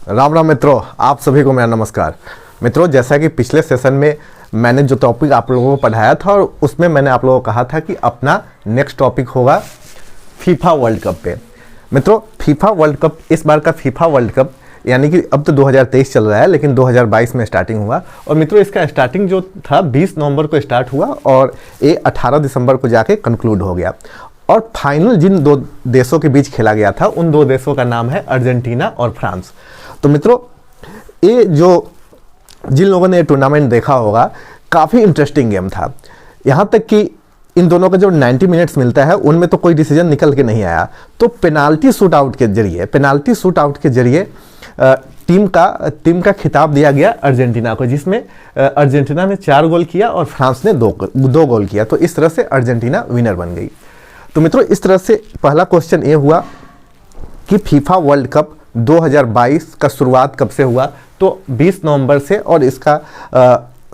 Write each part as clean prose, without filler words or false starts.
राम राम मित्रों, आप सभी को मेरा नमस्कार। मित्रों, जैसा कि पिछले सेशन में मैंने जो टॉपिक आप लोगों को पढ़ाया था और उसमें मैंने आप लोगों को कहा था कि अपना नेक्स्ट टॉपिक होगा फीफा वर्ल्ड कप पे। मित्रों, फीफा वर्ल्ड कप, इस बार का फीफा वर्ल्ड कप यानी कि अब तो 2023 चल रहा है लेकिन 2022 में स्टार्टिंग हुआ। और मित्रों, इसका स्टार्टिंग जो था 20 नवंबर को स्टार्ट हुआ और ये 18 दिसंबर को जाके कंक्लूड हो गया। और फाइनल जिन दो देशों के बीच खेला गया था उन दो देशों का नाम है अर्जेंटीना और फ्रांस। तो मित्रों, ये जो जिन लोगों ने ये टूर्नामेंट देखा होगा, काफ़ी इंटरेस्टिंग गेम था। यहाँ तक कि इन दोनों का जो 90 मिनट्स मिलता है उनमें तो कोई डिसीजन निकल के नहीं आया। तो पेनाल्टी शूट आउट के जरिए टीम का खिताब दिया गया अर्जेंटीना को, जिसमें अर्जेंटीना ने 4 गोल किया और फ्रांस ने 2 गोल किया। तो इस तरह से अर्जेंटीना विनर बन गई। तो मित्रों, इस तरह से पहला क्वेश्चन ये हुआ कि फीफा वर्ल्ड कप 2022 का शुरुआत कब से हुआ। तो 20 नवंबर से, और इसका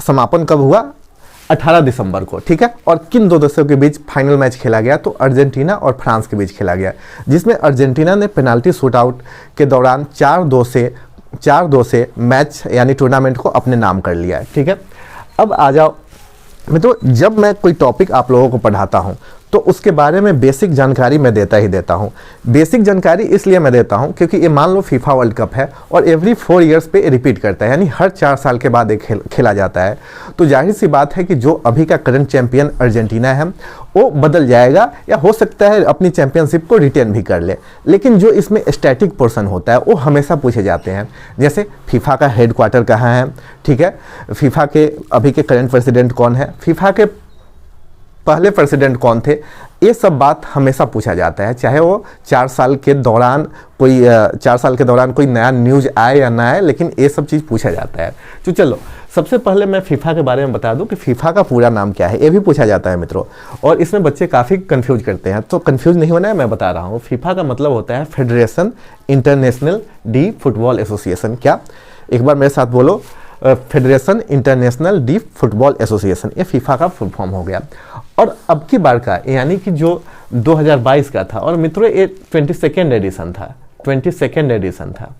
समापन कब हुआ, 18 दिसंबर को। ठीक है। और किन दो देशों के बीच फाइनल मैच खेला गया, तो अर्जेंटीना और फ्रांस के बीच खेला गया, जिसमें अर्जेंटीना ने पेनाल्टी शूट आउट के दौरान 4-2 से मैच यानी टूर्नामेंट को अपने नाम कर लिया है। ठीक है। अब आ जाओ मित्रों, जब मैं कोई टॉपिक आप लोगों को पढ़ाता हूं तो उसके बारे में बेसिक जानकारी मैं देता ही देता हूं। बेसिक जानकारी इसलिए मैं देता हूं क्योंकि ये मान लो फीफा वर्ल्ड कप है और एवरी 4 इयर्स पे रिपीट करता है, यानी हर 4 साल के बाद एक खेला जाता है। तो जाहिर सी बात है कि जो अभी का करंट चैंपियन अर्जेंटीना है वो बदल जाएगा, या हो सकता है अपनी चैंपियनशिप को रिटेन भी कर ले। लेकिन जो इसमें स्टैटिक पोर्शन होता है वो हमेशा पूछे जाते हैं, जैसे फीफा का हेडक्वार्टर कहाँ है। ठीक है। फीफा के अभी के करंट प्रेसिडेंट कौन है, फीफा के पहले प्रेसिडेंट कौन थे, ये सब बात हमेशा पूछा जाता है, चाहे वो 4 साल के दौरान कोई नया न्यूज़ आए या ना आए, लेकिन ये सब चीज़ पूछा जाता है। तो चलो, सबसे पहले मैं फीफा के बारे में बता दूं कि फीफा का पूरा नाम क्या है, ये भी पूछा जाता है मित्रों। और इसमें बच्चे काफ़ी कंफ्यूज करते हैं, तो कंफ्यूज नहीं होना है, मैं बता रहा हूँ। फीफा का मतलब होता है federation international D football association. क्या, एक बार मेरे साथ बोलो, federation international D football association, ये फीफा का फुल फॉर्म हो गया। और अब की बार का यानी कि जो 2022 का था, और मित्रों ये 22nd एडिशन था।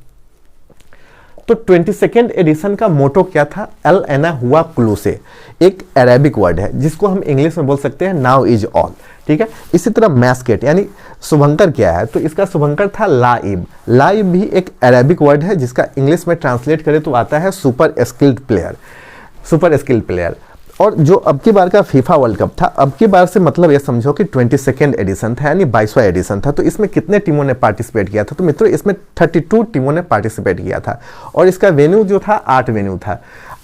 तो 22nd एडिशन का मोटो क्या था, एल एना हुआ क्लूसे, एक अरेबिक वर्ड है जिसको हम इंग्लिश में बोल सकते हैं नाउ इज ऑल। ठीक है। इसी तरह मैस्केट यानी शुभंकर क्या है, तो इसका शुभंकर था लाइब। लाइब भी एक अरेबिक वर्ड है जिसका इंग्लिश में ट्रांसलेट करें तो आता है सुपर स्किल्ड प्लेयर। और जो अब की बार का फीफा वर्ल्ड कप था, अब की बार से मतलब ये समझो कि 22nd एडिशन था, यानी 22वां एडिशन था। तो इसमें कितने टीमों ने पार्टिसिपेट किया था, तो मित्रों इसमें 32 टीमों ने पार्टिसिपेट किया था। और इसका वेन्यू जो था 8 वेन्यू था,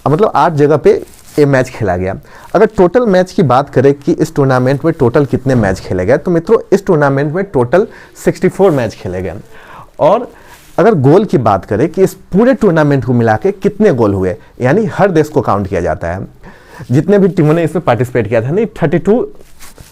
मतलब 8 जगह पे ये मैच खेला गया। अगर टोटल मैच की बात करें कि इस टूर्नामेंट में टोटल कितने मैच खेले गए, तो मित्रों इस टूर्नामेंट में टोटल 64 मैच खेले गए। और अगर गोल की बात करें कि इस पूरे टूर्नामेंट को मिला के कितने गोल हुए, यानी हर देश को काउंट किया जाता है, जितने भी टीमों ने इसमें पार्टिसिपेट किया था, नहीं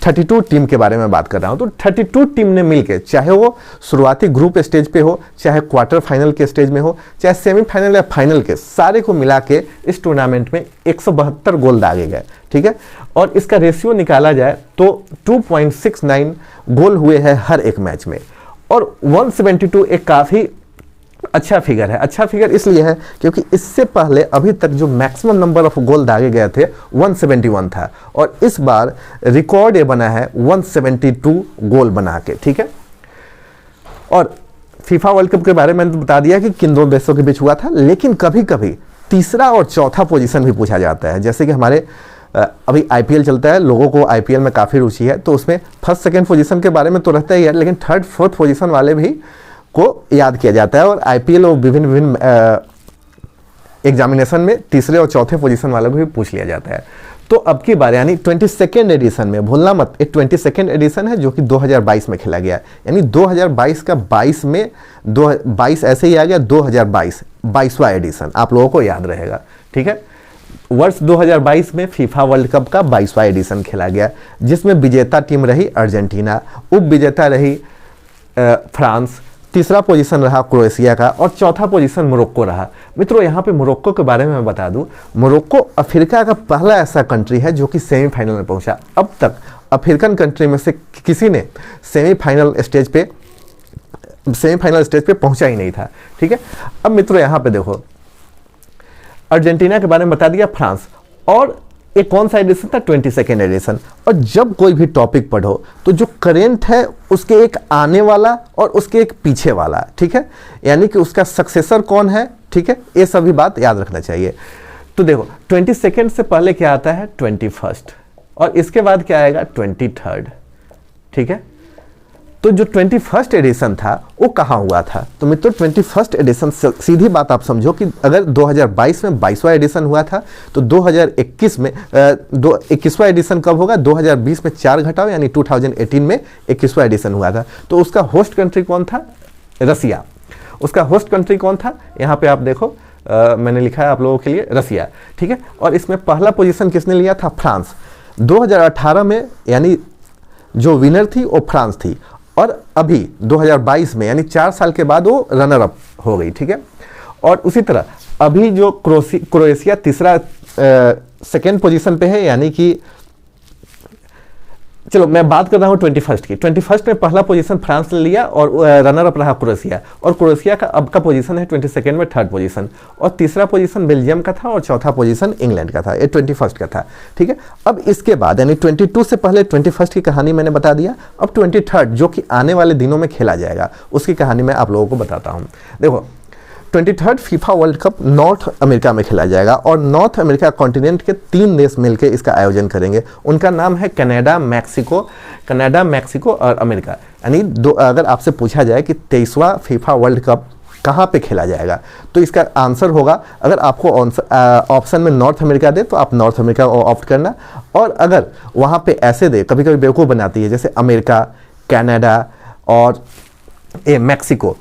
32 टीम के बारे में बात कर रहा हूं। तो 32 टीम ने मिलकर, चाहे वो शुरुआती ग्रुप स्टेज पे हो, चाहे क्वार्टर फाइनल के स्टेज में हो, चाहे सेमीफाइनल या फाइनल के, सारे को मिला के इस टूर्नामेंट में 172 गोल दागे गए। ठीक है। और इसका रेशियो निकाला जाए तो 2.69 गोल हुए हैं हर एक मैच में। और 172 एक काफ़ी अच्छा फिगर है। अच्छा फिगर इसलिए है क्योंकि इससे पहले अभी तक जो मैक्सिमम नंबर ऑफ गोल दागे गए थे 171 था, और इस बार रिकॉर्ड ये बना है 172 गोल बना के। ठीक है। और फीफा वर्ल्ड कप के बारे में तो बता दिया कि किन दो देशों के बीच हुआ था, लेकिन कभी कभी तीसरा और चौथा पोजीशन भी पूछा जाता है। जैसे कि हमारे अभी आईपीएल चलता है, लोगों को आईपीएल में काफ़ी रुचि है, तो उसमें फर्स्ट सेकेंड पोजीशन के बारे में तो रहता ही है, लेकिन थर्ड फोर्थ पोजीशन वाले भी को याद किया जाता है। और आईपीएल और विभिन्न एग्जामिनेशन में तीसरे और चौथे पोजीशन वालों को भी पूछ लिया जाता है। तो अब की बार यानी 22nd एडिशन में, भूलना मत, एक 22nd एडिशन है जो कि 2022 में खेला गया, यानी 2022 का 22 में 22 ऐसे ही आ गया, 2022 22वां एडिशन आप लोगों को याद रहेगा। ठीक है। वर्ष 2022 में फीफा वर्ल्ड कप का 22वां एडिशन खेला गया, जिसमें विजेता टीम रही अर्जेंटीना, उप विजेता रही फ्रांस, तीसरा पोजीशन रहा क्रोएशिया का, और चौथा पोजीशन मोरक्को रहा। मित्रों यहाँ पे मोरक्को के बारे में मैं बता दूं, मोरक्को अफ्रीका का पहला ऐसा कंट्री है जो कि सेमीफाइनल में पहुंचा। अब तक अफ्रीकन कंट्री में से किसी ने सेमीफाइनल स्टेज पे सेमीफाइनल स्टेज पे पहुंचा ही नहीं था। ठीक है, अब मित्रों यहाँ पे देखो, अर्जेंटीना के बारे में बता दिया, फ्रांस, और एक कौन सा एडिशन था, 22nd एडिशन। और जब कोई भी टॉपिक पढ़ो तो जो करेंट है उसके एक आने वाला और उसके एक पीछे वाला, ठीक है, यानी कि उसका सक्सेसर कौन है, ठीक है, ये सभी बात याद रखना चाहिए। तो देखो 22nd से पहले क्या आता है, 21st, और इसके बाद क्या आएगा, 23rd। ठीक है, तो जो 21st एडिशन था वो कहाँ हुआ था, तो मित्रों 21st एडिशन, सीधी बात आप समझो कि अगर 2022 में 22वां एडिशन हुआ था तो 2021 में 21वां एडिशन कब होगा, 2020 में 4 घटाओ यानी 2018 में 21वां एडिशन हुआ था। तो उसका होस्ट कंट्री कौन था, रसिया। उसका होस्ट कंट्री कौन था, यहाँ पे आप देखो मैंने लिखा है आप लोगों के लिए, रसिया। ठीक है, और इसमें पहला पोजीशन किसने लिया था, फ्रांस। 2018 में यानी जो विनर थी वो फ्रांस थी, और अभी 2022 में यानी 4 साल के बाद वो रनर अप हो गई। ठीक है, और उसी तरह अभी जो क्रोएशिया तीसरा सेकेंड पोजीशन पे है, यानी कि चलो मैं बात कर रहा हूँ 21st की। 21st में पहला पोजीशन फ्रांस ने लिया और रनर अप रहा क्रोएशिया, और क्रोएशिया का अब का पोजीशन है 22nd में 3rd पोजीशन, और तीसरा पोजीशन बेल्जियम का था और चौथा पोजीशन इंग्लैंड का था, ये 21st का था। ठीक है, अब इसके बाद यानी 22 से पहले 21st की कहानी मैंने बता दिया। अब 23rd जो कि आने वाले दिनों में खेला जाएगा उसकी कहानी मैं आप लोगों को बताता हूँ। देखो 23rd FIFA world cup north America में खेला जाएगा, और नॉर्थ अमेरिका कॉन्टिनेंट के 3 देश मिलकर इसका आयोजन करेंगे। उनका नाम है कनाडा, मैक्सिको और अमेरिका। यानी अगर आपसे पूछा जाए कि 23वां फीफा वर्ल्ड कप कहाँ पे खेला जाएगा, तो इसका आंसर होगा, अगर आपको ऑप्शन में नॉर्थ अमेरिका दे तो आप नॉर्थ अमेरिका ऑप्ट करना, और अगर वहाँ पे ऐसे दे, कभी कभी बेवकूफ़ बनाती है, जैसे अमेरिका, कनाडा और मैक्सिको,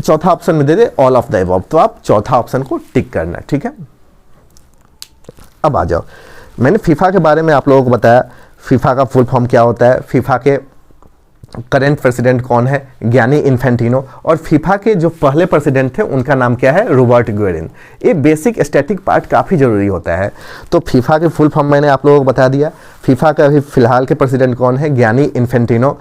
चौथा ऑप्शन में दे दे ऑल ऑफ द अबव, तो आप चौथा ऑप्शन को टिक करना। ठीक है, अब आ जाओ, मैंने फीफा के बारे में आप लोगों को बताया, फीफा का फुल फॉर्म क्या होता है, फीफा के करेंट प्रेसिडेंट कौन है, गियानी इन्फेंटिनो, और फीफा के जो पहले प्रेसिडेंट थे उनका नाम क्या है, रॉबर्ट गुएरिन। ये बेसिक स्टैटिक पार्ट काफ़ी ज़रूरी होता है। तो फीफा के फुल फॉर्म मैंने आप लोगों को बता दिया। फीफा का अभी फिलहाल के प्रेसिडेंट कौन है, गियानी इन्फेंटिनो,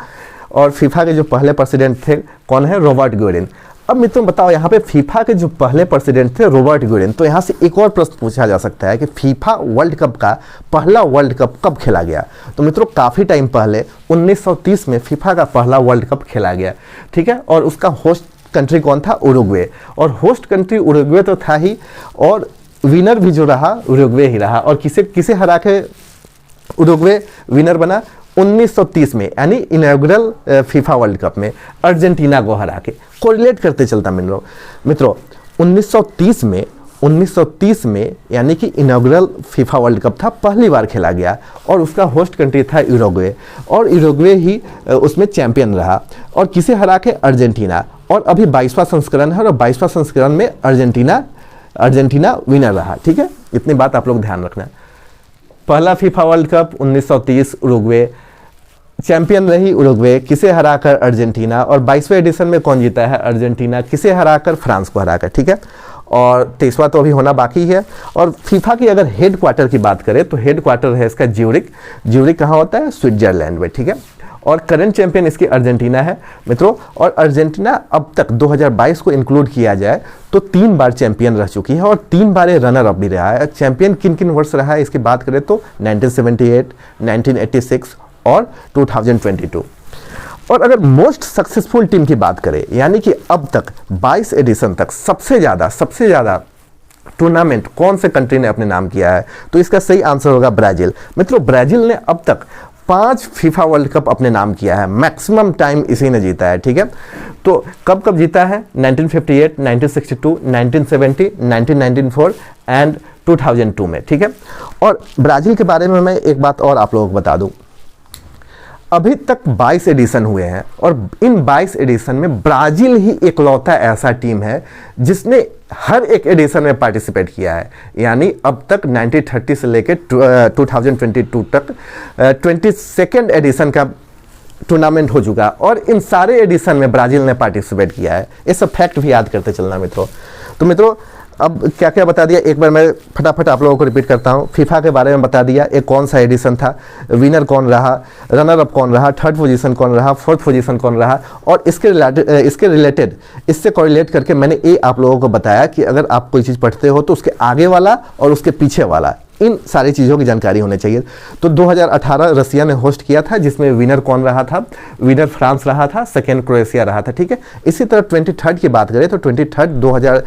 और फीफा के जो पहले प्रेसिडेंट थे कौन है, रॉबर्ट गुएरिन। अब मित्रों बताओ, यहाँ पे फीफा के जो पहले प्रेसिडेंट थे रॉबर्ट गुएरिन, तो यहाँ से एक और प्रश्न पूछा जा सकता है कि फीफा वर्ल्ड कप का पहला वर्ल्ड कप कब खेला गया। तो मित्रों काफ़ी टाइम पहले 1930 में फीफा का पहला वर्ल्ड कप खेला गया। ठीक है, और उसका होस्ट कंट्री कौन था, उरुग्वे, और होस्ट कंट्री उरुग्वे तो था ही, और विनर भी जो रहा उरुग्वे ही रहा। और किसे हरा के उरुग्वे विनर बना, 1930 में यानी इनॉग्रल फीफा वर्ल्ड कप में अर्जेंटीना को हरा के। कोरिलेट करते चलता मित्रों 1930 में यानी कि इनॉग्रल फीफा वर्ल्ड कप था, पहली बार खेला गया, और उसका होस्ट कंट्री था यूरुग्वे, और यूरुग्वे ही उसमें चैंपियन रहा, और किसे हरा के, अर्जेंटीना। और अभी 22वां संस्करण है, और 22वां संस्करण में अर्जेंटीना विनर रहा। ठीक है, इतनी बात आप लोग ध्यान रखना। पहला FIFA world cup 1930 Uruguay, champion रही उरुग्वे, किसे हराकर अर्जेंटीना, और 22वें एडिशन में कौन जीता है, अर्जेंटीना, किसे हराकर, फ्रांस को हराकर। ठीक है, और 23वां तो अभी होना बाकी है। और फीफा की अगर हेड क्वार्टर की बात करें तो हेड क्वार्टर है इसका ज्यूरिक कहाँ होता है, स्विट्जरलैंड में। ठीक है, और करंट चैंपियन इसकी अर्जेंटीना है मित्रों, और अर्जेंटीना अब तक 2022 को इंक्लूड किया जाए तो 3 बार चैंपियन रह चुकी है, और 3 बार रनर अप भी रहा है। चैंपियन किन किन वर्ष रहा है इसकी बात करें तो 1978, 1986 और 2022। और अगर मोस्ट सक्सेसफुल टीम की बात करें, यानी कि अब तक 22 एडिशन तक सबसे ज़्यादा टूर्नामेंट कौन से कंट्री ने अपने नाम किया है, तो इसका सही आंसर होगा ब्राज़ील। मित्रों ब्राज़ील ने अब तक 5 फीफा वर्ल्ड कप अपने नाम किया है, मैक्सिमम टाइम इसी ने जीता है। ठीक है, तो कब जीता है, 1958, 1962, 1970, 1994 एंड 2002 में। ठीक है, और ब्राज़ील के बारे में मैं एक बात और आप लोगों को बता दूं, अभी तक 22 एडिशन हुए हैं, और इन 22 एडिशन में ब्राज़ील ही इकलौता ऐसा टीम है जिसने हर एक एडिशन में पार्टिसिपेट किया है। यानी अब तक 1930 से लेकर 2022 तक 22nd एडिशन का टूर्नामेंट हो चुका, और इन सारे एडिशन में ब्राज़ील ने पार्टिसिपेट किया है। ये सब फैक्ट भी याद करते चलना मित्रों। तो मित्रों अब क्या क्या बता दिया, एक बार मैं फटाफट आप लोगों को रिपीट करता हूँ। फीफा के बारे में बता दिया, एक कौन सा एडिशन था, विनर कौन रहा, रनर अप कौन रहा, थर्ड पोजीशन कौन रहा, फोर्थ पोजीशन कौन रहा, और इसके रिलेटेड इससे कोरिलेट करके मैंने ये आप लोगों को बताया कि अगर आप कोई चीज़ पढ़ते हो तो उसके आगे वाला और उसके पीछे वाला, इन सारी चीज़ों की जानकारी होनी चाहिए। तो 2018 रसिया ने होस्ट किया था, जिसमें विनर कौन रहा था, विनर फ्रांस रहा था, सेकेंड क्रोएशिया रहा था, ठीक है। इसी तरह 23 की बात करें तो 23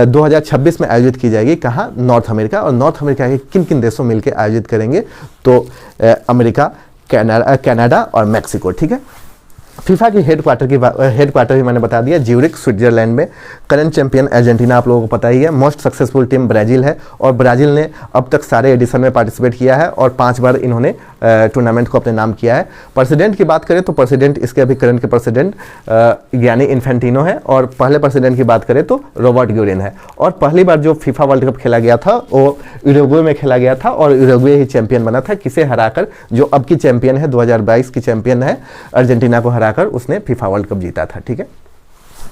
2026 में आयोजित की जाएगी, कहाँ, नॉर्थ अमेरिका। और नॉर्थ अमेरिका के किन किन देशों मिलकर आयोजित करेंगे, तो अमेरिका, कनाडा और मैक्सिको, ठीक है। फीफा की हेडक्वार्टर भी मैंने बता दिया, ज्यूरिख स्विट्जरलैंड में। करंट चैंपियन अर्जेंटीना आप लोगों को पता ही है। मोस्ट सक्सेसफुल टीम ब्राज़ील है, और ब्राज़ील ने अब तक सारे एडिशन में पार्टिसिपेट किया है और 5 बार इन्होंने टूर्नामेंट को अपने नाम किया है। प्रेसिडेंट की बात करें तो प्रेसिडेंट, इसके अभी करंट के प्रेसिडेंट गियानी इन्फेंटिनो है, और पहले प्रेसिडेंट की बात करें तो रॉबर्ट ग्यूरिन है। और पहली बार जो फीफा वर्ल्ड कप खेला गया था वो यूरुग्वे में खेला गया था, और यूरुग्वे ही चैंपियन बना था, किसे हराकर, जो अब की चैंपियन है, 2022 की चैंपियन है, अर्जेंटीना को हराकर उसने फीफा वर्ल्ड कप जीता था, ठीक है।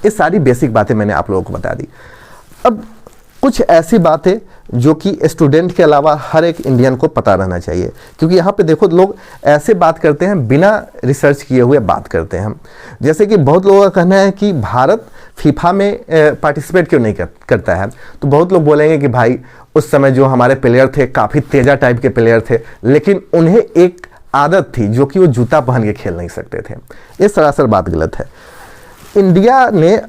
ये सारी बेसिक बातें मैंने आप लोगों को बता दी। अब कुछ ऐसी बातें जो कि स्टूडेंट के अलावा हर एक इंडियन को पता रहना चाहिए, क्योंकि यहाँ पे देखो लोग ऐसे बात करते हैं, बिना रिसर्च किए हुए बात करते हैं। जैसे कि बहुत लोगों का कहना है कि भारत फीफा में पार्टिसिपेट क्यों नहीं करता है, तो बहुत लोग बोलेंगे कि भाई उस समय जो हमारे प्लेयर थे काफ़ी तेजा टाइप के प्लेयर थे, लेकिन उन्हें एक आदत थी जो कि वो जूता पहन के खेल नहीं सकते थे। ये सरासर बात गलत है। इंडिया ने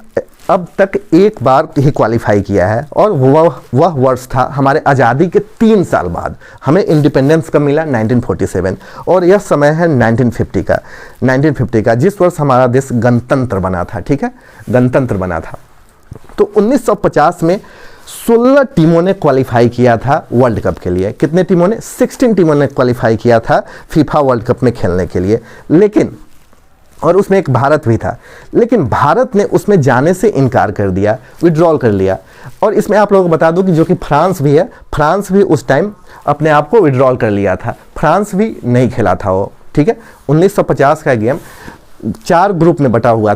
अब तक एक बार ही क्वालिफाई किया है, और वह वर्ष था हमारे आज़ादी के 3 साल बाद। हमें इंडिपेंडेंस कब मिला, 1947, और यह समय है 1950 का, जिस वर्ष हमारा देश गणतंत्र बना था, ठीक है, गणतंत्र बना था। तो 1950 में 16 टीमों ने क्वालिफाई किया था वर्ल्ड कप के लिए। कितने टीमों ने, 16 टीमों ने क्वालिफाई किया था फीफा वर्ल्ड कप में खेलने के लिए, लेकिन, और उसमें एक भारत भी था, लेकिन भारत ने उसमें जाने से इनकार कर दिया, विड्रॉल कर लिया। और इसमें आप लोगों को बता दूं कि जो कि फ्रांस भी है, फ्रांस भी उस टाइम अपने आप को विड्रॉल कर लिया था, फ्रांस भी नहीं खेला था वो, ठीक है। 1950 का गेम 4 ग्रुप में बटा हुआ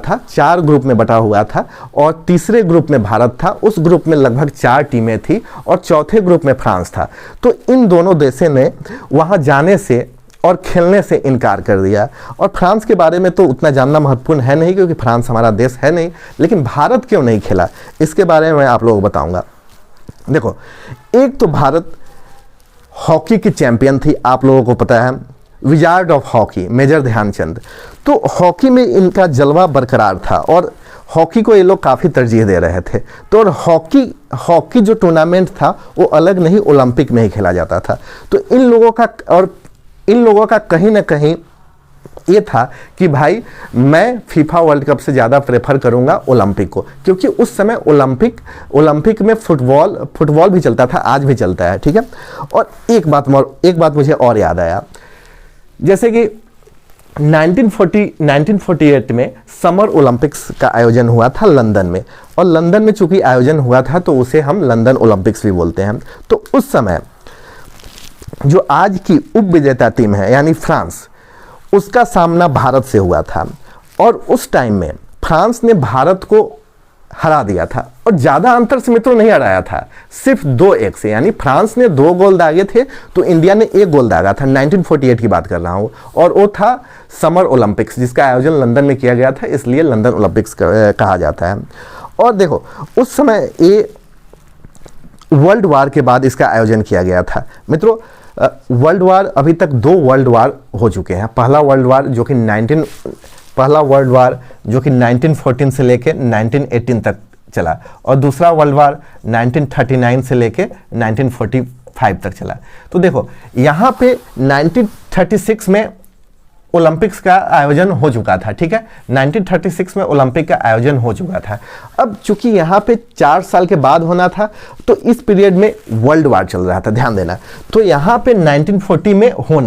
था, और तीसरे ग्रुप में भारत था, उस ग्रुप में लगभग 4 टीमें थी, और चौथे ग्रुप में फ्रांस था। तो इन दोनों देशों ने वहां जाने से और खेलने से इनकार कर दिया। और फ्रांस के बारे में तो उतना जानना महत्वपूर्ण है नहीं, क्योंकि फ्रांस हमारा देश है नहीं, लेकिन भारत क्यों नहीं खेला इसके बारे में मैं आप लोगों को बताऊंगा। देखो, एक तो भारत हॉकी की चैंपियन थी, आप लोगों को पता है, wizard of hockey major Dhyanchand. तो हॉकी में इनका जलवा बरकरार था, और हॉकी को ये लोग काफ़ी तरजीह दे रहे थे। तो और हॉकी जो टूर्नामेंट था वो अलग नहीं, ओलंपिक में ही खेला जाता था। तो इन लोगों का कहीं ना कहीं ये था कि भाई मैं फीफा वर्ल्ड कप से ज़्यादा प्रेफर करूंगा ओलंपिक को, क्योंकि उस समय ओलंपिक में फुटबॉल भी चलता था, आज भी चलता है, ठीक है। और एक बात मुझे और याद आया, जैसे कि 1948 में समर ओलंपिक्स का आयोजन हुआ था लंदन में, और लंदन में चूंकि आयोजन हुआ था तो उसे हम लंदन ओलंपिक्स भी बोलते हैं। तो उस समय जो आज की उप विजेता टीम है यानी फ्रांस, उसका सामना भारत से हुआ था, और उस टाइम में फ्रांस ने भारत को हरा दिया था, और ज़्यादा अंतर से मित्रों नहीं हराया था, सिर्फ 2-1 से। यानी फ्रांस ने 2 गोल दागे थे तो इंडिया ने 1 गोल दागा था। 1948 की बात कर रहा हूँ, और वो था समर ओलंपिक्स, जिसका आयोजन लंदन में किया गया था, इसलिए लंदन ओलंपिक्स कहा जाता है। और देखो, उस समय ये वर्ल्ड वार के बाद इसका आयोजन किया गया था। मित्रों, वर्ल्ड वार, अभी तक 2 वर्ल्ड वार हो चुके हैं। पहला वर्ल्ड वार जो कि 1914 से लेके 1918 तक चला, और दूसरा वर्ल्ड वार 1939 से लेके 1945 तक चला। तो देखो, यहाँ पे 1936 में ओलंपिक्स का आयोजन हो चुका था, ठीक है, 1936 में ओलंपिक का आयोजन हो चुका था। अब चूंकि यहाँ पे 4 साल के बाद होना था, तो इस पीरियड में वर्ल्ड वार चल रहा था, ध्यान देना। तो यहाँ पे 1940 में हो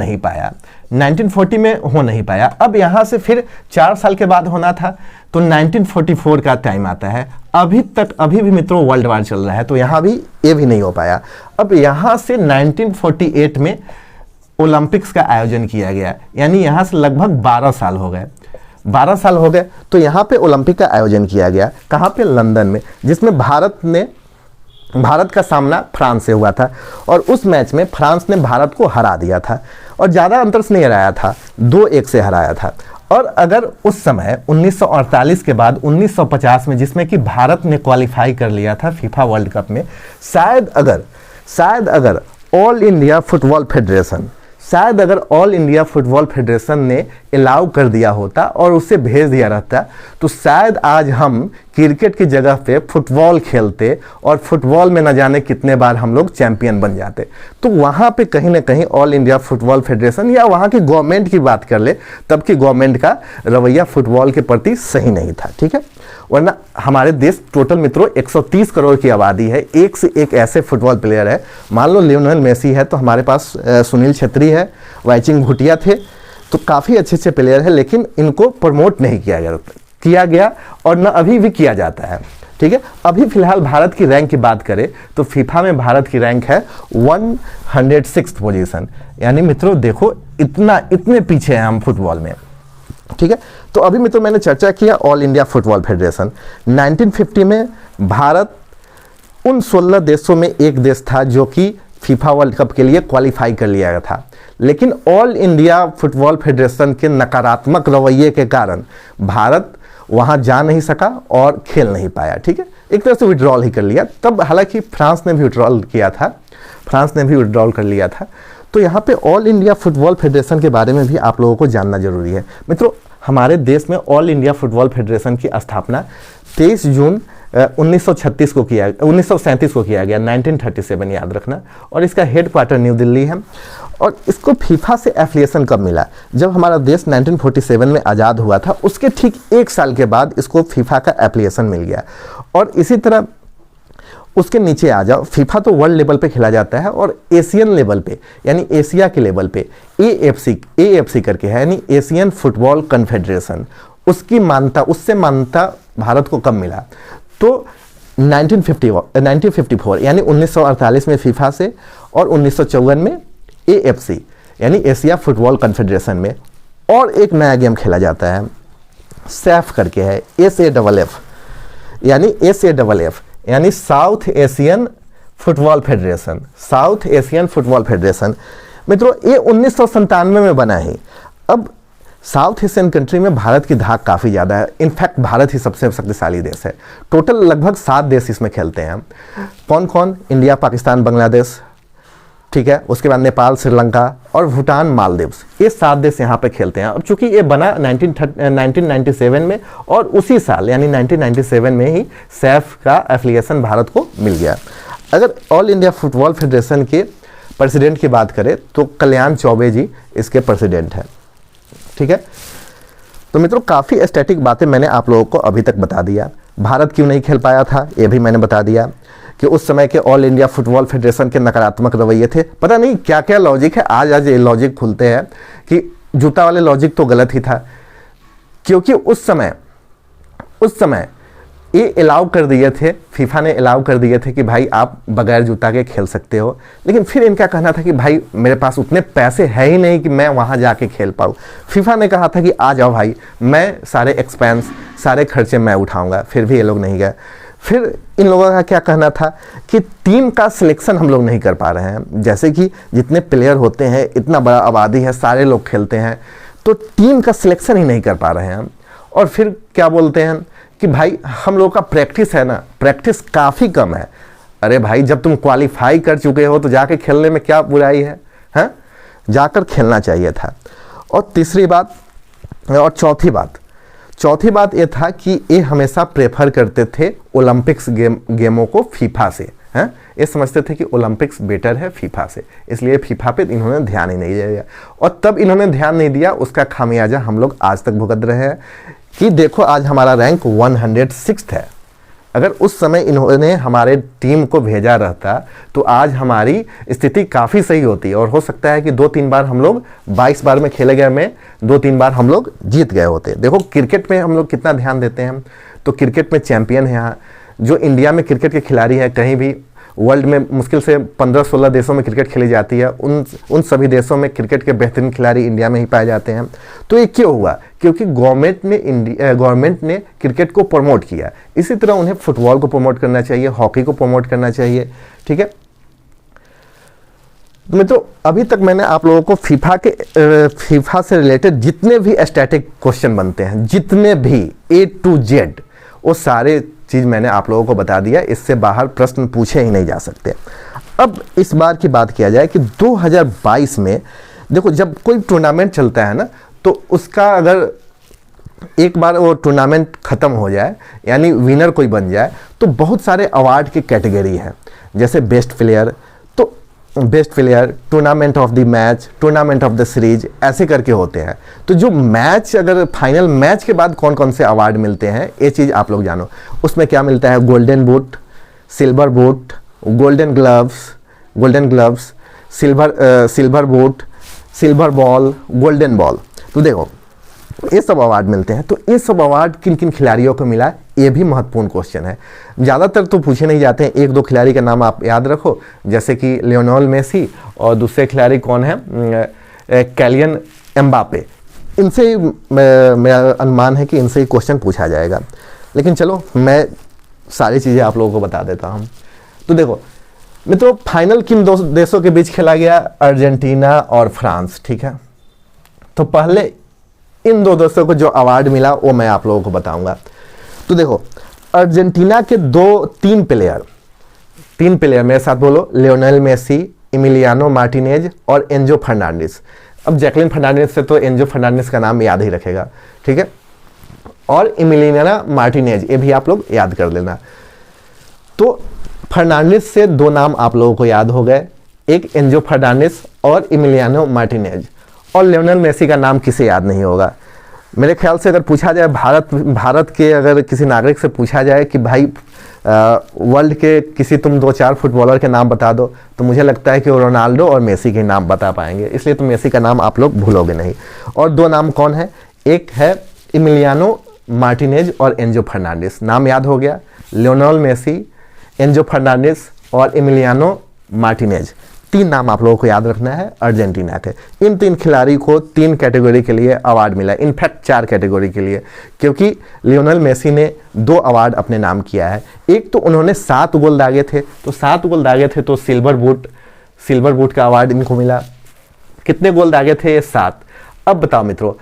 नहीं पाया। अब यहाँ से फिर 4 साल के बाद होना था, तो 1944 का टाइम आता है। अभी भी मित्रों वर्ल्ड वार चल रहा है, तो यहाँ भी ये भी नहीं हो पाया। अब यहाँ से 1948 में ओलंपिक्स का आयोजन किया गया, यानी यहाँ से लगभग 12 साल हो गए। तो यहाँ पे ओलंपिक का आयोजन किया गया, कहाँ पे, लंदन में, जिसमें भारत ने भारत का सामना फ्रांस से हुआ था और उस मैच में फ्रांस ने भारत को हरा दिया था और ज़्यादा अंतर से नहीं हराया था, 2-1 से हराया था। और अगर उस समय 1948 के बाद 1950 में, जिसमें कि भारत ने क्वालिफाई कर लिया था फीफा वर्ल्ड कप में, शायद अगर ऑल इंडिया फुटबॉल फेडरेशन ने अलाउ कर दिया होता और उसे भेज दिया रहता, तो शायद आज हम क्रिकेट की जगह पे फुटबॉल खेलते और फुटबॉल में न जाने कितने बार हम लोग चैंपियन बन जाते। तो वहाँ पे कहीं ना कहीं ऑल इंडिया फुटबॉल फेडरेशन या वहाँ की गवर्नमेंट की बात कर ले, तब की गवर्नमेंट का रवैया फुटबॉल के प्रति सही नहीं था, ठीक है। वरना हमारे देश टोटल मित्रों 130 करोड़ की आबादी है, एक से एक ऐसे फुटबॉल प्लेयर है। मान लो लियोनेल मेसी है तो हमारे पास सुनील छेत्री है, वाइचिंग भूटिया थे, तो काफ़ी अच्छे प्लेयर है, लेकिन इनको प्रमोट नहीं किया गया और न अभी भी किया जाता है, ठीक है। अभी फिलहाल भारत की रैंक की बात करें तो फीफा में भारत की रैंक है 106 पोजीशन, यानी मित्रों देखो इतने पीछे हैं हम फुटबॉल में, ठीक है। तो अभी मित्रों मैंने चर्चा किया ऑल इंडिया फुटबॉल फेडरेशन। 1950 में भारत उन 16 देशों में एक देश था जो कि फीफा वर्ल्ड कप के लिए क्वालिफाई कर लिया गया था, लेकिन ऑल इंडिया फुटबॉल फेडरेशन के नकारात्मक रवैये के कारण भारत वहां जा नहीं सका और खेल नहीं पाया, ठीक है। एक तरह से विड्रॉल ही कर लिया। तब हालांकि फ्रांस ने भी विड्रॉल कर लिया था। तो यहाँ पे ऑल इंडिया फुटबॉल फेडरेशन के बारे में भी आप लोगों को जानना जरूरी है। मित्रों हमारे देश में ऑल इंडिया फुटबॉल फेडरेशन की स्थापना 23 जून 1937 को किया गया, 1937 याद रखना, और इसका हेडक्वार्टर न्यू दिल्ली है। और इसको फीफा से एफिलिएशन कब मिला? जब हमारा देश 1947 में आज़ाद हुआ था, उसके ठीक 1 साल के बाद इसको फीफा का एफिलिएशन मिल गया। और इसी तरह उसके नीचे आ जाओ, फीफा तो वर्ल्ड लेवल पे खेला जाता है और एशियन लेवल पे यानी एशिया के लेवल पे एएफसी करके है, यानी एशियन फुटबॉल कन्फेडरेशन, उससे मान्यता भारत को कब मिला? तो 1954 यानी 1948 में फीफा से और 1954 में एएफसी यानी एशिया फुटबॉल कन्फेडरेशन में। और एक नया गेम खेला जाता है, सैफ करके है, SAFF यानी साउथ एशियन फुटबॉल फेडरेशन। मित्रों ये 1997 में बना है। अब साउथ एशियन कंट्री में भारत की धाक काफ़ी ज़्यादा है, इनफैक्ट भारत ही सबसे शक्तिशाली देश है। टोटल लगभग 7 देश इसमें खेलते हैं। कौन कौन? इंडिया, पाकिस्तान, बांग्लादेश, ठीक है, उसके बाद नेपाल, श्रीलंका और भूटान, मालदीव्स, ये 7 देश यहाँ पे खेलते हैं। अब चूंकि ये बना 1997 में और उसी साल यानी 1997 में ही सैफ का एफिलिएशन भारत को मिल गया। अगर ऑल इंडिया फुटबॉल फेडरेशन के प्रेसिडेंट की बात करें तो कल्याण चौबे जी इसके प्रेसिडेंट हैं, ठीक है। तो मित्रों काफ़ी स्टैटिक बातें मैंने आप लोगों को अभी तक बता दिया। भारत क्यों नहीं खेल पाया था ये भी मैंने बता दिया कि उस समय के ऑल इंडिया फुटबॉल फेडरेशन के नकारात्मक रवैये थे। पता नहीं क्या क्या लॉजिक है, आज ये लॉजिक खुलते हैं कि जूता वाले लॉजिक तो गलत ही था, क्योंकि उस समय ये अलाउ कर दिए थे, फीफा ने अलाउ कर दिए थे कि भाई आप बगैर जूता के खेल सकते हो। लेकिन फिर इनका कहना था कि भाई मेरे पास उतने पैसे है ही नहीं कि मैं वहाँ जाके खेल पाऊँ। फीफा ने कहा था कि आ जाओ भाई, मैं सारे एक्सपेंस, सारे खर्चे मैं उठाऊँगा। फिर भी ये लोग नहीं गए। फिर इन लोगों का क्या कहना था कि टीम का सिलेक्शन हम लोग नहीं कर पा रहे हैं। जैसे कि जितने प्लेयर होते हैं, इतना बड़ा आबादी है, सारे लोग खेलते हैं, तो टीम का सिलेक्शन ही नहीं कर पा रहे हैं। और फिर क्या बोलते हैं कि भाई हम लोग का प्रैक्टिस है ना, प्रैक्टिस काफ़ी कम है। अरे भाई जब तुम क्वालिफाई कर चुके हो तो जाके खेलने में क्या बुराई है, हैं? जाकर खेलना चाहिए था। और तीसरी बात और चौथी बात ये था कि ये हमेशा प्रेफर करते थे ओलंपिक्स गेमों को फीफा से, हैं? ये समझते थे कि ओलंपिक्स बेटर है फीफा से, इसलिए फीफा पे इन्होंने ध्यान ही नहीं दिया। और तब इन्होंने ध्यान नहीं दिया, उसका खामियाजा हम लोग आज तक भुगत रहे हैं कि देखो आज हमारा रैंक 106 है। अगर उस समय इन्होंने हमारे टीम को भेजा रहता तो आज हमारी स्थिति काफ़ी सही होती, और हो सकता है कि 2-3 बार हम लोग 22 बार में खेले गए में 2-3 बार हम लोग जीत गए होते। देखो क्रिकेट में हम लोग कितना ध्यान देते हैं, तो क्रिकेट में चैंपियन है यहाँ जो इंडिया में क्रिकेट के खिलाड़ी है, कहीं भी वर्ल्ड में मुश्किल से 15-16 देशों में क्रिकेट खेली जाती है, उन सभी देशों में क्रिकेट के बेहतरीन खिलाड़ी इंडिया में ही पाए जाते हैं। तो ये क्यों हुआ? क्योंकि गवर्नमेंट ने क्रिकेट को प्रमोट किया। इसी तरह उन्हें फुटबॉल को प्रमोट करना चाहिए, हॉकी को प्रमोट करना चाहिए, ठीक है। तो मित्रों, अभी तक मैंने आप लोगों को फीफा से रिलेटेड जितने भी स्टैटिक क्वेश्चन बनते हैं, जितने भी A to Z, वो सारे चीज़ मैंने आप लोगों को बता दिया। इससे बाहर प्रश्न पूछे ही नहीं जा सकते। अब इस बार की बात किया जाए कि 2022 में देखो, जब कोई टूर्नामेंट चलता है ना, तो उसका अगर एक बार वो टूर्नामेंट ख़त्म हो जाए, यानी विनर कोई बन जाए, तो बहुत सारे अवार्ड की कैटेगरी है, जैसे best player, best player, tournament of the match, tournament of the series, ऐसे करके होते हैं। तो जो मैच, अगर फाइनल मैच के बाद कौन कौन से अवार्ड मिलते हैं, ये चीज़ आप लोग जानो। उसमें क्या मिलता है? Golden boot, silver boot, golden gloves, silver boot, silver ball, golden ball. तो देखो, ये सब अवार्ड मिलते हैं। तो ये सब अवार्ड किन किन खिलाड़ियों को मिला, ये भी महत्वपूर्ण क्वेश्चन है। ज़्यादातर तो पूछे नहीं जाते हैं, 1-2 खिलाड़ी का नाम आप याद रखो, जैसे कि लियोनेल मेसी, और दूसरे खिलाड़ी कौन है, कैलियन एम्बापे। इनसे मेरा अनुमान है कि इनसे ही क्वेश्चन पूछा जाएगा। लेकिन चलो, मैं सारी चीज़ें आप लोगों को बता देता हूँ। तो देखो मित्रों, फाइनल किन दो देशों के बीच खेला गया? अर्जेंटीना और फ्रांस, ठीक है। तो पहले इन 2 देशों को जो अवार्ड मिला वो मैं आप लोगों को बताऊंगा। तो देखो, अर्जेंटीना के 3 प्लेयर मेरे साथ बोलो, लियोनेल मेसी, इमिलियानो मार्टिनेज और एंजो फर्नांडिस। अब जैकलिन फर्नांडिस से तो एंजो फर्नांडिस का नाम याद ही रखेगा, ठीक है। और इमिलियानो मार्टिनेज, ये भी आप लोग याद कर लेना। तो फर्नांडिस से 2 नाम आप लोगों को याद हो गए, एक एंजो फर्नांडिस और इमिलियानो मार्टिनेज। और लियोनेल मेसी का नाम किसे याद नहीं होगा? मेरे ख्याल से अगर पूछा जाए, भारत के अगर किसी नागरिक से पूछा जाए कि भाई वर्ल्ड के किसी तुम 2-4 फुटबॉलर के नाम बता दो, तो मुझे लगता है कि वो रोनाल्डो और मेसी के नाम बता पाएंगे। इसलिए तो मेसी का नाम आप लोग भूलोगे नहीं। और 2 नाम कौन है? एक है इमिलियानो मार्टिनेज और एंजो फर्नांडिस। नाम याद हो गया, लियोनेल मेसी, एंजो फर्नांडिस और इमिलियानो मार्टिनेज। 3 नाम आप लोगों को याद रखना है अर्जेंटीना के। इन 3 खिलाड़ी को 3 कैटेगरी के लिए अवार्ड मिला, इनफैक्ट 4 कैटेगरी के लिए, क्योंकि लियोनेल मेसी ने 2 अवार्ड अपने नाम किया है। एक तो उन्होंने 7 गोल दागे थे, तो सिल्वर बूट का अवार्ड इनको मिला। कितने गोल दागे थे? ये 7। अब बताओ मित्रों,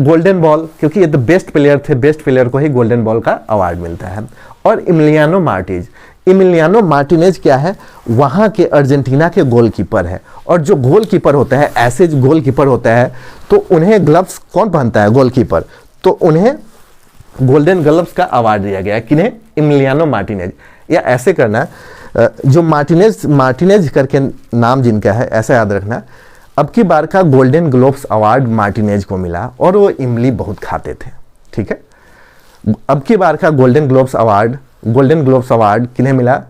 गोल्डन बॉल, क्योंकि ये तो बेस्ट प्लेयर थे, बेस्ट प्लेयर को ही गोल्डन बॉल का अवार्ड मिलता है। और इमिलियानो मार्टिनेज क्या है? वहाँ के अर्जेंटीना के गोलकीपर है। और जो गोलकीपर होता है, ऐसे जो गोलकीपर होता है, तो उन्हें ग्लव्स कौन पहनता है? गोलकीपर। तो उन्हें गोल्डन ग्लव्स का अवार्ड दिया गया है। किन्हें? इमिलियानो मार्टिनेज। या ऐसे करना, जो मार्टिनेज करके नाम जिनका है, ऐसा याद रखना, अब की बार का गोल्डन ग्लोब्स अवार्ड मार्टिनेज को मिला, और वो इमली बहुत खाते थे, ठीक है। अब की बार का गोल्डन ग्लोब्स अवार्ड किन्हें मिला?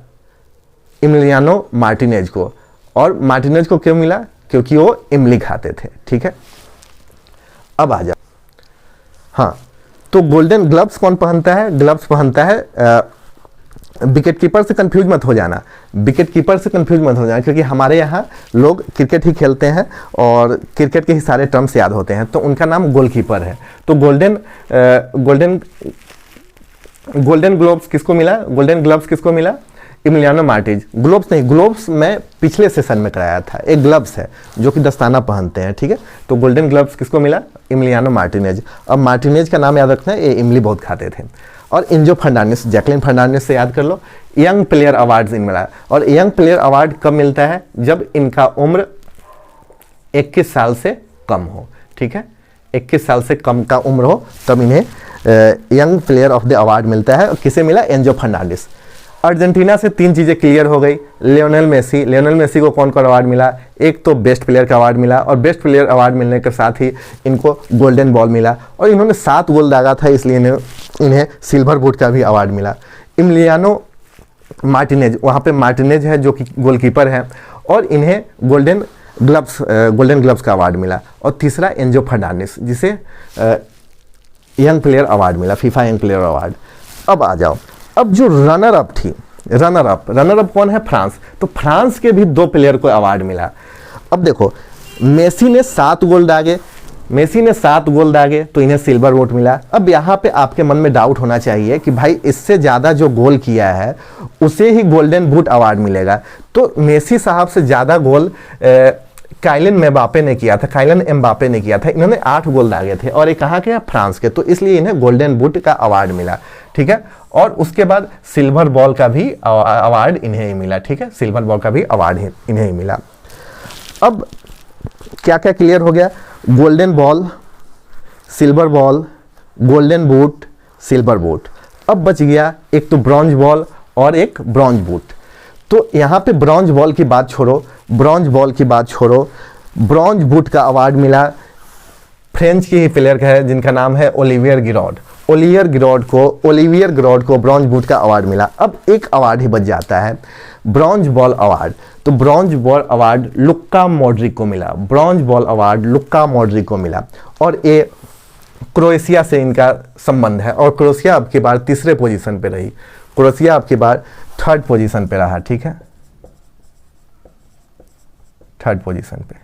इमिलियानो मार्टिनेज को। और मार्टिनेज को क्यों मिला? क्योंकि वो इमली खाते थे, ठीक है। अब आ जाओ, हाँ, तो गोल्डन ग्लव्स कौन पहनता है? ग्लव्स पहनता है, विकेट कीपर से कंफ्यूज मत हो जाना, क्योंकि हमारे यहाँ लोग क्रिकेट ही खेलते हैं और क्रिकेट के ही सारे टर्म्स याद होते हैं, तो उनका नाम गोलकीपर है। तो गोल्डन ग्लोव्स किसको मिला? इमिलियानो मार्टिनेज। ग्लोव्स मैं पिछले सेशन में कराया था। एक ग्लव्स है जो कि दस्ताना पहनते हैं, ठीक है। तो गोल्डन ग्लव्स किसको मिला? इमिलियानो मार्टिनेज। अब मार्टिनेज का नाम याद रखना है, ये इमली बहुत खाते थे। और एंजो फर्नांडिस, जैकलिन फर्नांडिस से याद कर लो। यंग प्लेयर अवार्ड इन मिला। और यंग प्लेयर अवार्ड कब मिलता है? जब इनका उम्र 21 साल से कम हो, ठीक है। 21 साल से कम का उम्र हो, तब इन्हें young player of the award मिलता है। और किसे मिला? Enzo Fernandez. अर्जेंटीना से 3 चीज़ें क्लियर हो गई। लियोनेल मेसी को कौन अवार्ड मिला? एक तो बेस्ट प्लेयर का अवार्ड मिला, और बेस्ट प्लेयर अवार्ड मिलने के साथ ही इनको गोल्डन बॉल मिला, और इन्होंने 7 गोल दागा था, इसलिए इन्हें सिल्वर बूट का भी अवार्ड मिला। इमिलियानो मार्टिनेज, वहाँ पे मार्टिनेज है जो कि गोलकीपर है, और इन्हें गोल्डन ग्लव्स का अवार्ड मिला। और तीसरा एंजो फर्नांडिस, जिसे यंग प्लेयर अवार्ड मिला, फीफा यंग प्लेयर अवार्ड। अब आ जाओ, अब जो रनर अप थी, रनर अप कौन है? फ्रांस। तो फ्रांस के भी 2 प्लेयर को अवार्ड मिला। अब देखो, मेसी ने 7 गोल दागे तो इन्हें सिल्वर बूट मिला। अब यहाँ पे आपके मन में डाउट होना चाहिए कि भाई इससे ज़्यादा जो गोल किया है उसे ही गोल्डन बूट अवार्ड मिलेगा। तो मेसी साहब से ज़्यादा गोल काइलिन एम्बापे ने किया था। इन्होंने 8 गोल दागे थे और ये कहाँ के? फ्रांस के। तो इसलिए इन्हें गोल्डन बूट का अवार्ड मिला, ठीक है। और उसके बाद सिल्वर बॉल का भी अवार्ड इन्हें ही मिला, ठीक है। सिल्वर बॉल का भी अवार्ड इन्हें ही मिला। अब क्या क्या क्लियर हो गया? Golden ball, silver ball, golden boot, silver boot. अब बच गया एक तो ब्रॉन्ज बॉल और एक ब्रॉन्ज बूट। तो यहाँ पे ब्रॉन्ज बॉल की बात छोड़ो, ब्रॉन्ज बूट का अवार्ड मिला फ्रेंच के ही प्लेयर का है जिनका नाम है ओलिवियर गिरॉड को ब्रॉन्ज बूट का अवार्ड मिला। अब एक अवार्ड ही बच जाता है, ब्रॉन्ज बॉल अवार्ड। तो ब्रॉन्ज बॉल अवार्ड लुक्का मॉड्रिक को मिला। और ये क्रोएशिया से इनका संबंध है और क्रोएशिया अब की बार 3रे पोजीशन पे रही, क्रोएशिया अब की बार 3rd पोजीशन पे रहा, ठीक है, 3rd पोजीशन पे।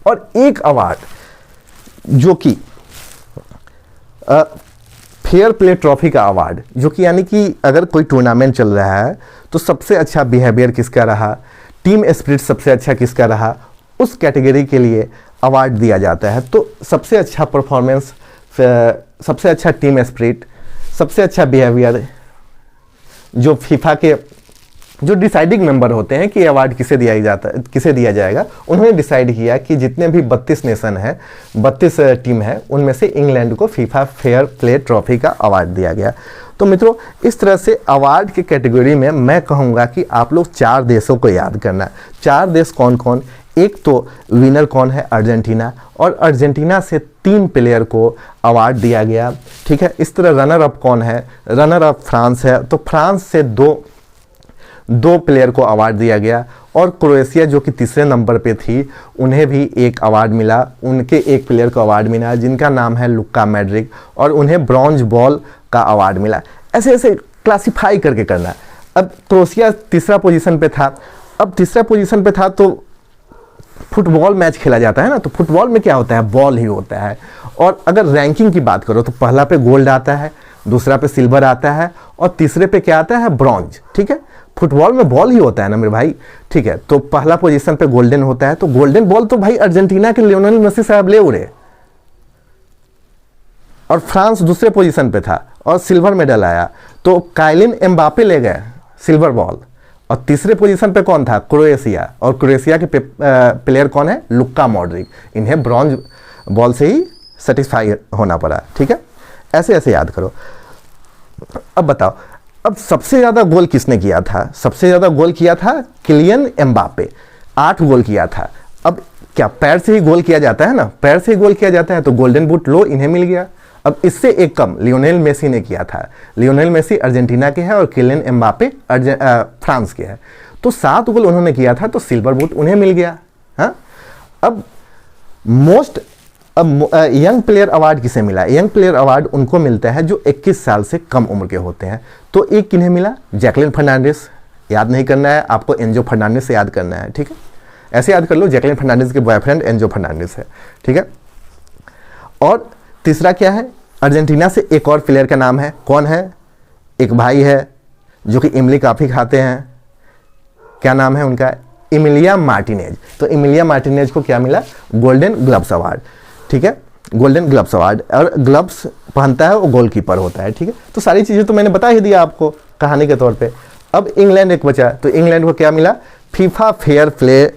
और एक अवार्ड जो कि फेयर प्ले ट्रॉफी का अवार्ड, जो कि यानी कि अगर कोई टूर्नामेंट चल रहा है तो सबसे अच्छा बिहेवियर किसका रहा, टीम स्पिरिट सबसे अच्छा किसका रहा, उस कैटेगरी के लिए अवार्ड दिया जाता है। तो सबसे अच्छा परफॉर्मेंस, सबसे अच्छा टीम स्पिरिट, सबसे अच्छा बिहेवियर, जो फीफा के जो डिसाइडिंग मेंबर होते हैं कि अवार्ड किसे दिया जाएगा, उन्होंने डिसाइड किया कि जितने भी 32 नेशन है, 32 टीम है, उनमें से इंग्लैंड को फीफा फेयर प्ले ट्रॉफी का अवार्ड दिया गया। तो मित्रों, इस तरह से अवार्ड की कैटेगरी में मैं कहूँगा कि आप लोग 4 देशों को याद करना। 4 देश कौन कौन? एक तो विनर कौन है? अर्जेंटीना, और अर्जेंटीना से 3 प्लेयर को अवार्ड दिया गया, ठीक है। इस तरह रनर अप कौन है? रनर अप फ्रांस है, तो फ्रांस से दो प्लेयर को अवार्ड दिया गया। और क्रोएशिया जो कि 3रे नंबर पे थी, उन्हें भी एक अवार्ड मिला, उनके एक प्लेयर को अवार्ड मिला जिनका नाम है लुक्का मॉड्रिक, और उन्हें ब्रॉन्ज बॉल का अवार्ड मिला। ऐसे ऐसे क्लासिफाई करके करना। अब क्रोएशिया 3रा पोजीशन पे था, अब 3रा पोजीशन पे था तो फुटबॉल मैच खेला जाता है ना, तो फुटबॉल में क्या होता है? बॉल ही होता है। और अगर रैंकिंग की बात करो तो पहला पे गोल्ड आता है, दूसरा पे सिल्वर आता है, और तीसरे पे क्या आता है? ब्रॉन्ज, ठीक है। फुटबॉल में बॉल ही होता है ना मेरे भाई, ठीक है। तो पहला पोजीशन पे गोल्डन होता है, तो गोल्डन बॉल तो भाई अर्जेंटीना के लियोनेल मेसी साहब ले उड़े, और फ्रांस 2रे पोजीशन पे था और सिल्वर मेडल आया, तो काइलिन एम्बापे ले गए सिल्वर बॉल। और 3रे पोजीशन पे कौन था? क्रोएशिया, और क्रोएशिया के प्लेयर कौन है? लुक्का मॉड्रिक। इन्हें ब्रॉन्ज बॉल से ही सेटिस्फाई होना पड़ा, ठीक है। ऐसे ऐसे याद करो। अब बताओ, अब सबसे ज़्यादा गोल किसने किया था? सबसे ज़्यादा गोल किया था किलियन एम्बापे, 8 गोल किया था। अब क्या पैर से ही गोल किया जाता है ना, पैर से ही गोल किया जाता है, तो गोल्डन बूट लो, इन्हें मिल गया। अब इससे एक कम लियोनेल मेसी ने किया था। लियोनेल मेसी अर्जेंटीना के हैं और किलियन एम्बापे फ्रांस के हैं, तो 7 गोल उन्होंने किया था, तो सिल्वर बूट उन्हें मिल गया। हाँ, अब यंग प्लेयर अवार्ड किसे मिला? यंग प्लेयर अवार्ड उनको मिलता है जो 21 साल से कम उम्र के होते हैं। तो एक किन्हें मिला? जैकलिन फर्नांडिस। याद नहीं करना है आपको, एंजो फर्नांडिस से याद करना है, ठीक है। ऐसे याद कर लो, जैकलिन फर्नांडिस के बॉयफ्रेंड एंजो फर्नांडिस है, ठीक है। और तीसरा क्या है? अर्जेंटीना से एक और प्लेयर का नाम है, कौन है? एक भाई है जो कि इमली काफ़ी खाते हैं, क्या नाम है उनका? इमिलिया मार्टिनेज। तो इमिलिया मार्टिनेज को क्या मिला? गोल्डन ग्लव्स अवार्ड, ठीक है, गोल्डन ग्लव्स अवार्ड। और ग्लव्स पहनता है वो गोलकीपर होता है, ठीक है। तो सारी चीज़ें तो मैंने बता ही दिया आपको कहानी के तौर पे। अब इंग्लैंड एक बचा, तो इंग्लैंड को क्या मिला? FIFA fair play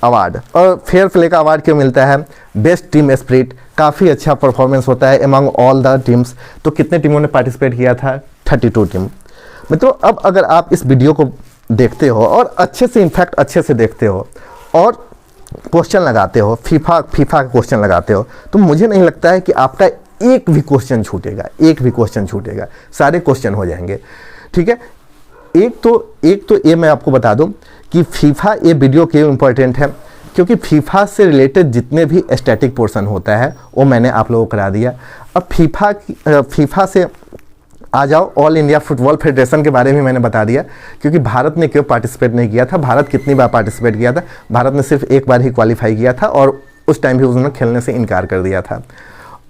award. और फेयर प्ले का अवार्ड क्यों मिलता है? बेस्ट टीम स्पिरिट, काफ़ी अच्छा परफॉर्मेंस होता है एमंग ऑल द टीम्स। तो कितने टीमों ने पार्टिसिपेट किया था? 32 टीम। मित्रों, अब अगर आप इस वीडियो को देखते हो और अच्छे से, इनफैक्ट अच्छे से देखते हो और क्वेश्चन लगाते हो, फीफा का क्वेश्चन लगाते हो, तो मुझे नहीं लगता है कि आपका एक भी क्वेश्चन छूटेगा, सारे क्वेश्चन हो जाएंगे, ठीक है। एक तो ये मैं आपको बता दूं कि फीफा ये वीडियो क्यों इंपॉर्टेंट है, क्योंकि फीफा से रिलेटेड जितने भी स्टैटिक पोर्शन होता है वो मैंने आप लोगों को करा दिया। अब फीफा से आ जाओ, ऑल इंडिया फुटबॉल फेडरेशन के बारे में मैंने बता दिया, क्योंकि भारत ने क्यों पार्टिसिपेट नहीं किया था, भारत कितनी बार पार्टिसिपेट किया था। भारत ने सिर्फ एक बार ही क्वालिफाई किया था और उस टाइम भी उन्होंने खेलने से इनकार कर दिया था।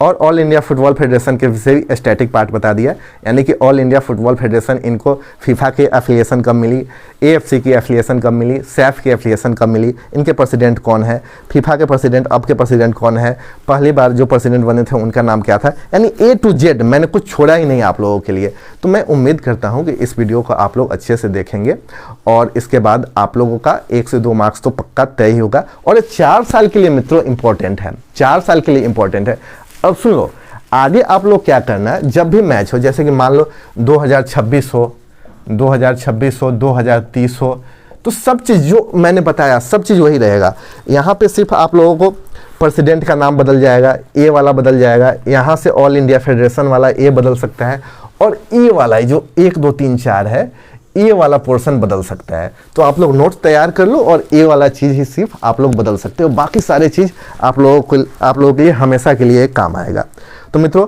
और ऑल इंडिया फुटबॉल फेडरेशन के विषय भी स्टैटिक पार्ट बता दिया, यानी कि ऑल इंडिया फुटबॉल फेडरेशन इनको फीफा के एफिलिएशन कब मिली, एएफसी की एफिलिएशन कब मिली, सैफ की एफिलिएशन कब मिली, इनके प्रेसिडेंट कौन है, फीफा के प्रेसिडेंट अब के प्रेसिडेंट कौन है, पहली बार जो प्रेसिडेंट बने थे उनका नाम क्या था, यानी A to Z मैंने कुछ छोड़ा ही नहीं आप लोगों के लिए। तो मैं उम्मीद करता हूँ कि इस वीडियो को आप लोग अच्छे से देखेंगे और इसके बाद आप लोगों का 1 से 2 मार्क्स तो पक्का तय ही होगा। और ये 4 साल के लिए मित्रों इंपॉर्टेंट है, 4 साल के लिए इंपॉर्टेंट है। अब सुन लो, आगे आप लोग क्या करना है, जब भी मैच हो, जैसे कि मान लो 2026 हो, 2030 हो, तो सब चीज़ जो मैंने बताया सब चीज़ वही रहेगा। यहाँ पे सिर्फ आप लोगों को प्रेसिडेंट का नाम बदल जाएगा, ए वाला बदल जाएगा, यहाँ से ऑल इंडिया फेडरेशन वाला ए बदल सकता है, और ए वाला जो 1 2 3 4 है, ए वाला पोर्शन बदल सकता है। तो आप लोग नोट्स तैयार कर लो और ए वाला चीज़ ही सिर्फ आप लोग बदल सकते हो, बाकी सारे चीज़ आप लोगों के लिए हमेशा के लिए काम आएगा। तो मित्रों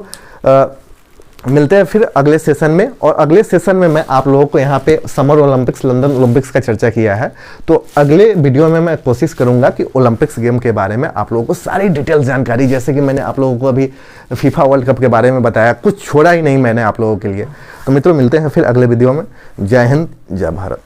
मिलते हैं फिर अगले सेशन में, और अगले सेशन में मैं आप लोगों को यहाँ पे समर ओलंपिक्स, लंदन ओलंपिक्स का चर्चा किया है। तो अगले वीडियो में मैं कोशिश करूँगा कि ओलंपिक्स गेम के बारे में आप लोगों को सारी डिटेल जानकारी, जैसे कि मैंने आप लोगों को अभी फीफा वर्ल्ड कप के बारे में बताया, कुछ छोड़ा ही नहीं मैंने आप लोगों के लिए। तो मित्रों मिलते हैं फिर अगले वीडियो में। जय हिंद, जय भारत।